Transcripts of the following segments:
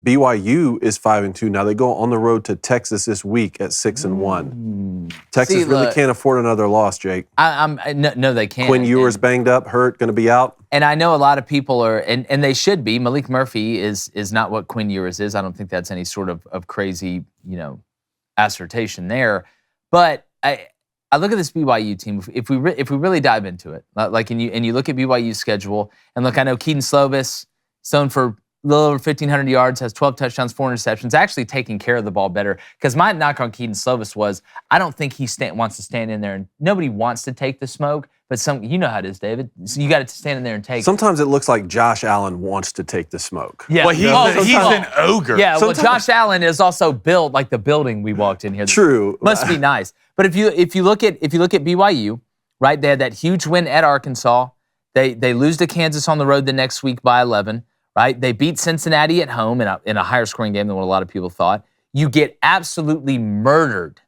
BYU is 5-2. Now they go on the road to Texas this week at 6-1. Texas really can't afford another loss, Jake. No, they can't. Quinn Ewers banged up, hurt, going to be out. And I know a lot of people are, and they should be. Malik Murphy is not what Quinn Ewers is. I don't think that's any sort of crazy, assertion there. But I look at this BYU team. If we really dive into it, like and you look at BYU's schedule, and look, I know Keaton Slovis, thrown for a little over 1,500 yards, has 12 touchdowns, 4 interceptions, actually taking care of the ball better. Because my knock on Keaton Slovis was, I don't think he wants to stand in there, and nobody wants to take the smoke, but you know how it is, David. So you got to stand in there and take it. Sometimes it looks like Josh Allen wants to take the smoke. Yeah. Well, he's an ogre. Yeah, well, Josh Allen is also built like the building we walked in here. True. Must be nice. But if you look at BYU, right, they had that huge win at Arkansas. They lose to Kansas on the road the next week by 11. Right? They beat Cincinnati at home in a higher scoring game than what a lot of people thought. You get absolutely murdered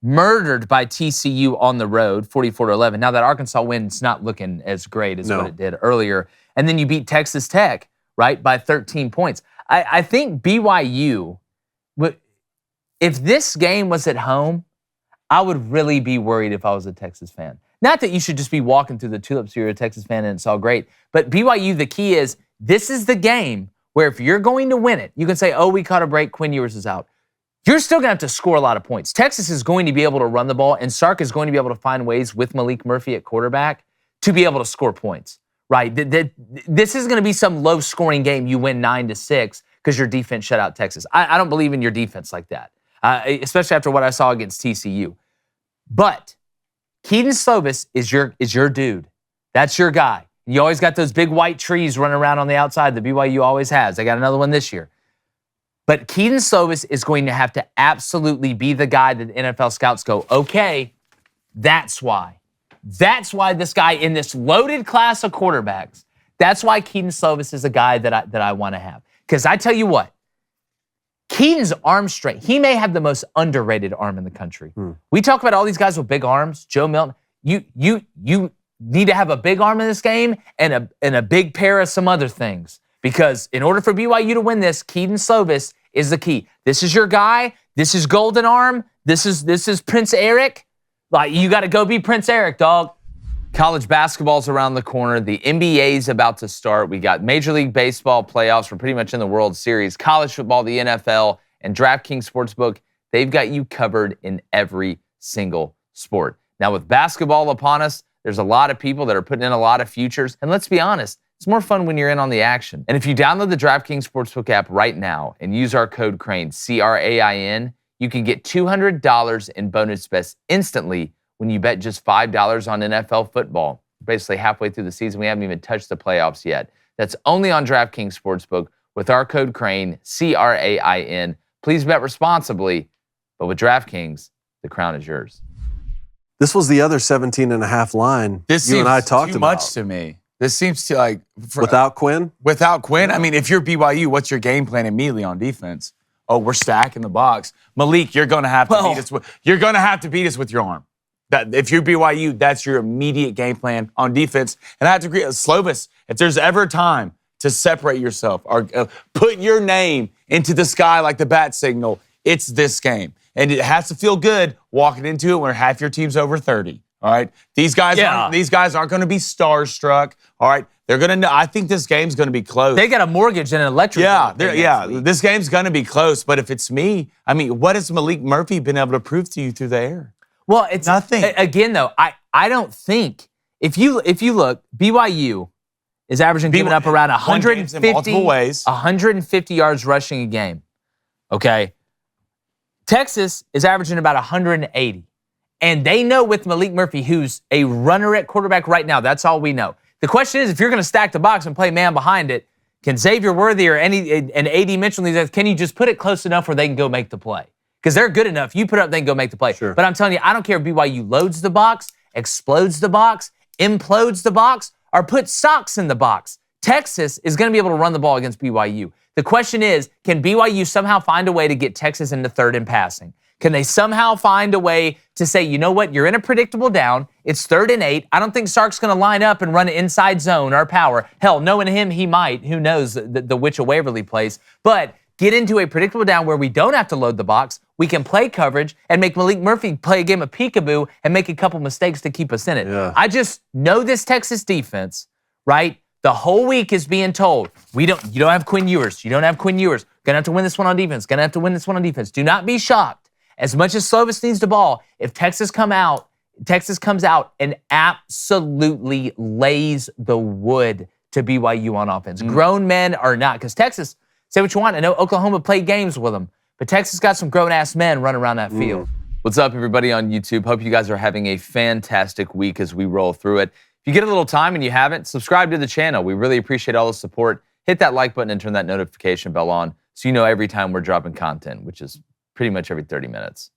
by TCU on the road, 44-11. Now that Arkansas win's not looking as great as what it did earlier. And then you beat Texas Tech, right, by 13 points. I think BYU, if this game was at home, I would really be worried if I was a Texas fan. Not that you should just be walking through the tulips if you're a Texas fan and it's all great, but BYU, the key is, this is the game where if you're going to win it, you can say, oh, we caught a break, Quinn Ewers is out. You're still going to have to score a lot of points. Texas is going to be able to run the ball, and Sark is going to be able to find ways with Malik Murphy at quarterback to be able to score points, right? This is going to be some low-scoring game. You win 9-6 because your defense shut out Texas. I don't believe in your defense like that, especially after what I saw against TCU. But Keaton Slovis is your dude. That's your guy. You always got those big white trees running around on the outside that BYU always has. They got another one this year. But Keaton Slovis is going to have to absolutely be the guy that NFL scouts go, okay, that's why. That's why this guy in this loaded class of quarterbacks, that's why Keaton Slovis is a guy that I want to have. Because I tell you what, Keaton's arm strength, he may have the most underrated arm in the country. We talk about all these guys with big arms, Joe Milton. You need to have a big arm in this game and a big pair of some other things. Because in order for BYU to win this, Keaton Slovis is the key. This is your guy. This is Golden Arm. This is Prince Eric. Like, you got to go be Prince Eric, dog. College basketball's around the corner. The NBA's about to start. We got Major League Baseball playoffs. We're pretty much in the World Series. College football, the NFL, and DraftKings Sportsbook, they've got you covered in every single sport. Now, with basketball upon us, there's a lot of people that are putting in a lot of futures. And let's be honest, it's more fun when you're in on the action. And if you download the DraftKings Sportsbook app right now and use our code CRANE, CRAIN, you can get $200 in bonus bets instantly when you bet just $5 on NFL football. Basically halfway through the season, we haven't even touched the playoffs yet. That's only on DraftKings Sportsbook with our code CRANE, CRAIN. Please bet responsibly, but with DraftKings, the crown is yours. This was the other 17.5 line you and I talked about. Too much to me. This seems to like... Without Quinn? Without Quinn? I mean, if you're BYU, what's your game plan immediately on defense? Oh, we're stacking the box. Malik, you're going to have to beat us with your arm. That if you're BYU, that's your immediate game plan on defense. And I have to agree, Slovis, if there's ever a time to separate yourself or put your name into the sky like the bat signal, it's this game. And it has to feel good walking into it when half your team's over 30. All right, these guys aren't going to be starstruck. All right, they're going to know. I think this game's going to be close. They got a mortgage and an electric. This game's going to be close. But if it's me, I mean, what has Malik Murphy been able to prove to you through the air? Well, it's nothing. Again, though, I don't think if you look, BYU is averaging giving up around 150 yards rushing a game. Okay, Texas is averaging about 180. And they know with Malik Murphy, who's a runner at quarterback right now, that's all we know. The question is, if you're going to stack the box and play man behind it, can Xavier Worthy or an AD Mitchell, can you just put it close enough where they can go make the play? Because they're good enough. You put it up, they can go make the play. Sure. But I'm telling you, I don't care if BYU loads the box, explodes the box, implodes the box, or puts socks in the box. Texas is going to be able to run the ball against BYU. The question is, can BYU somehow find a way to get Texas into third in passing? Can they somehow find a way to say, you know what, you're in a predictable down, it's 3rd and 8, I don't think Sark's going to line up and run an inside zone or power. Hell, knowing him, he might. Who knows the which of Waverly plays. But get into a predictable down where we don't have to load the box. We can play coverage and make Malik Murphy play a game of peekaboo and make a couple mistakes to keep us in it. Yeah. I just know this Texas defense, right? The whole week is being told, you don't have Quinn Ewers. You don't have Quinn Ewers. Gonna have to win this one on defense. Gonna have to win this one on defense. Do not be shocked. As much as Slovis needs the ball, if Texas comes out and absolutely lays the wood to BYU on offense. Grown men are not, because Texas, say what you want, I know Oklahoma played games with them, but Texas got some grown-ass men running around that field. What's up, everybody on YouTube? Hope you guys are having a fantastic week as we roll through it. If you get a little time and you haven't, subscribe to the channel. We really appreciate all the support. Hit that like button and turn that notification bell on so you know every time we're dropping content, which is pretty much every 30 minutes.